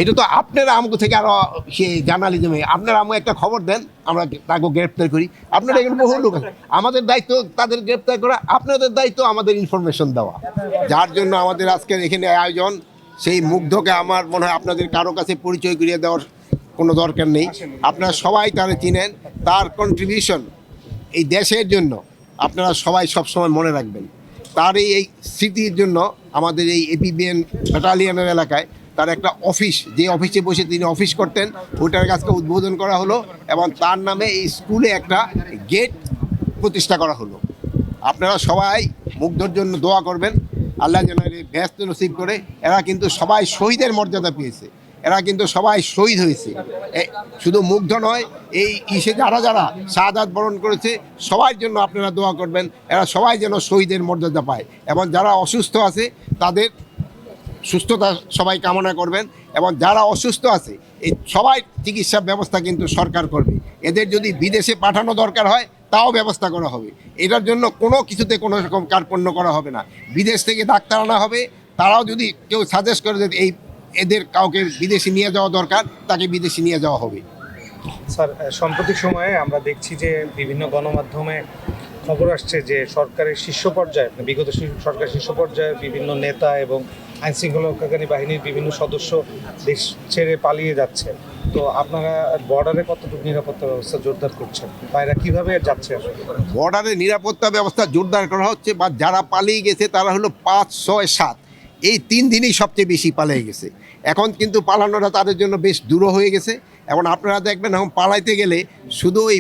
এটা তো আপনারা আমাকে থেকে আরো সে জার্নালিজমে আপনারা আমাকে একটা খবর দেন, আমরা তাকে গ্রেপ্তার করি। আপনারা এগুলো বহু লোক আছে, আমাদের দায়িত্ব তাদের গ্রেপ্তার করা, আপনাদের দায়িত্ব আমাদের ইনফরমেশন দেওয়া। যার জন্য আমাদের আজকের এখানে আয়োজন, সেই মুগ্ধকে আমার মনে হয় আপনাদের কারো কাছে পরিচয় করিয়ে দেওয়ার কোনো দরকার নেই। আপনারা সবাই তারা চিনেন, তার কন্ট্রিবিউশন এই দেশের জন্য আপনারা সবাই সবসময় মনে রাখবেন। তার এই স্মৃতির জন্য আমাদের এই এপিবিএন ব্যাটালিয়নের এলাকায় তার একটা অফিস, যে অফিসে বসে তিনি অফিস করতেন, ওইটার কাজকে উদ্বোধন করা হলো এবং তার নামে এই স্কুলে একটা গেট প্রতিষ্ঠা করা হলো। আপনারা সবাই মুগ্ধর জন্য দোয়া করবেন, আল্লাহ যেন ব্যস্ত নসিব করে। এরা কিন্তু সবাই শহীদের মর্যাদা পেয়েছে, এরা কিন্তু সবাই শহীদ হয়েছে। শুধু মুগ্ধ নয়, এই ইসে যারা যারা শাহাদাত বরণ করেছে সবার জন্য আপনারা দোয়া করবেন, এরা সবাই যেন শহীদের মর্যাদা পায়। এবং যারা অসুস্থ আছে তাদের সুস্থতা সবাই কামনা করবেন, এবং যারা অসুস্থ আছে এই সবাই চিকিৎসার ব্যবস্থা কিন্তু সরকার করবে। এদের যদি বিদেশে পাঠানো দরকার হয় তাও ব্যবস্থা করা হবে। এটার জন্য কোনো কিছুতে কোনো রকম কার্পণ্য করা হবে না। বিদেশ থেকে ডাক্তার আনা হবে, তারাও যদি কেউ সাজেস্ট করে যে এই এদের কাউকে বিদেশে নিয়ে যাওয়া দরকার, তাকে বিদেশে নিয়ে যাওয়া হবে। স্যার, সাম্প্রতিক সময়ে আমরা দেখছি যে বিভিন্ন গণমাধ্যমে খবর আসছে যে সরকারের শীর্ষ পর্যায়ে, বিগত সরকারের শীর্ষ পর্যায়ের বিভিন্ন নেতা এবং আইনশৃঙ্খলা রক্ষাকারী বাহিনীর বিভিন্ন সদস্য দেশ ছেড়ে পালিয়ে যাচ্ছে। তো আপনারা বর্ডারে কতটুকু নিরাপত্তা ব্যবস্থা জোরদার করছেন, বা এরা কীভাবে যাচ্ছে? বর্ডারে নিরাপত্তা ব্যবস্থা জোরদার করা হচ্ছে, বা যারা পালিয়ে গেছে তারা হলো 5, 6, 7 এই 3 দিনই সবচেয়ে বেশি পালিয়ে গেছে। এখন কিন্তু পালানোটা তাদের জন্য বেশ দূর হয়ে গেছে। এখন আপনারা দেখবেন এখন পালাইতে গেলে শুধু ওই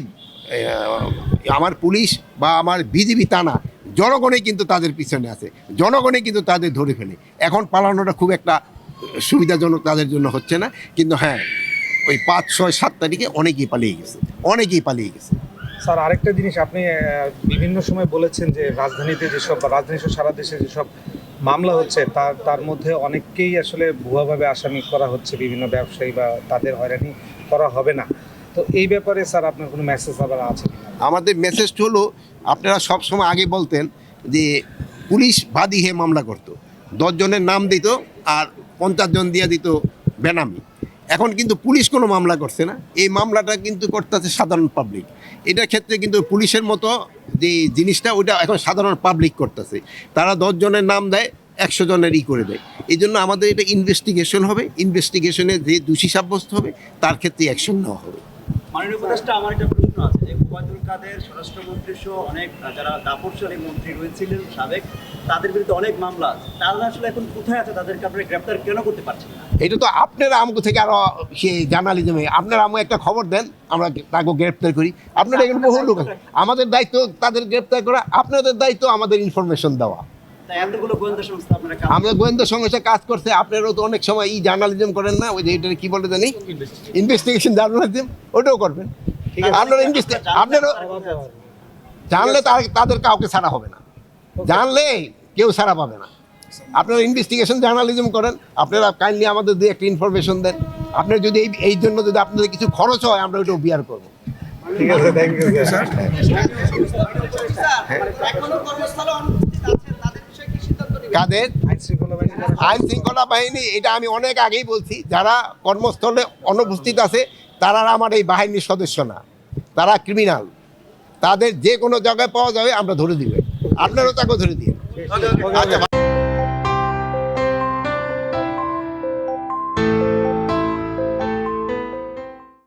আমার পুলিশ বা আমার বিজিবি তা না, জনগণই কিন্তু তাদের পিছনে আছে, জনগণই কিন্তু তাদের ধরে ফেলে। এখন পালানোটা খুব একটা সুবিধাজনক তাদের জন্য হচ্ছে না। কিন্তু হ্যাঁ, ওই 5, 6, 7 তারিখে অনেকেই পালিয়ে গেছে, অনেকেই পালিয়ে গেছে। স্যার, আরেকটা জিনিস আপনি বিভিন্ন সময় বলেছেন যে রাজধানীতে যেসব, বা রাজধানী সহ সারা দেশে যেসব মামলা হচ্ছে তার মধ্যে অনেককেই আসলে ভুয়াভাবে আসামি করা হচ্ছে, বিভিন্ন ব্যবসায়ী, বা তাদের হয়রানি করা হবে না। তো এই ব্যাপারে স্যার আপনার কোনো মেসেজ আবার আছে? আমাদের মেসেজ হলো, আপনারা সব সময় আগে বলতেন যে পুলিশ বাদী হয়ে মামলা করতো, 10 জনের নাম দিত আর 50 জন দিয়ে দিত বেনামি। এখন কিন্তু পুলিশ কোনো মামলা করছে না, এই মামলাটা কিন্তু করতেছে সাধারণ পাবলিক। এটার ক্ষেত্রে কিন্তু পুলিশের মতো যে জিনিসটা ওইটা এখন সাধারণ পাবলিক করতেছে। তারা 10 জনের নাম দেয়, 100 জনের করে দেয়। এই জন্য আমাদের এটা ইনভেস্টিগেশন হবে, ইনভেস্টিগেশনে যে দোষী সাব্যস্ত হবে তার ক্ষেত্রে অ্যাকশন নেওয়া হবে। মাননীয় উপদেষ্টা, আমার একটা প্রশ্ন আছে যে ওবায়দুল কাদের স্বরাষ্ট্রমন্ত্রী সহ অনেক যারা দাপটশালী মন্ত্রী রয়েছিলেন সাবেক, তাদের বিরুদ্ধে অনেক মামলা আছে, তারা আসলে এখন কোথায় আছে? তাদেরকে আপনারা গ্রেপ্তার কেন করতে পারছেন না? এটা তো আপনারা আমাকে থেকে আরো সে জার্নালিজমে আপনারা আমাকে একটা খবর দেন, আমরা তাকে গ্রেপ্তার করি। আপনারা এগুলো বহু লোক আছে, আমাদের দায়িত্ব তাদের গ্রেপ্তার করা, আপনাদের দায়িত্ব আমাদের ইনফরমেশন দেওয়া। এতগুলো গোয়েন্দা সংস্থা আপনারা আমরা গোয়েন্দা সংস্থা কাজ করছে, আপনারাও তো অনেক সময় এই জার্নালিজম করেন না, ওই যে এটা কি বলে জানি, ইনভেস্টিগেশন জার্নালিজম, ওটাও করবেন। আপনারা আপনারা জানলে তাদের কাউকে ছাড়া হবে না, জানলে কেউ ছাড়া পাবে না। আপনারা ইনভেস্টিগেশন জার্নালিজম করেন, আপনারা কাইন্ডলি আমাদের দিয়ে একটা ইনফরমেশন দেন। আপনার যদি এই জন্য যদি আপনাদের কিছু খরচ হয়, আমরা ওইটাও বিয়ার করবো। ঠিক আছে, থ্যাংক ইউ স্যার। কাদের আইন শৃঙ্খলা বাহিনী, এটা আমি অনেক আগেই বলছি, যারা কর্মস্থলে অনুপস্থিত আছে তারা আমার এই বাহিনীর সদস্য না, তারা ক্রিমিনাল। তাদের যে কোনো জায়গায় পাওয়া যাবে আমরা ধরে দিবে, আপনারাও তাকে ধরে দিয়ে। আচ্ছা।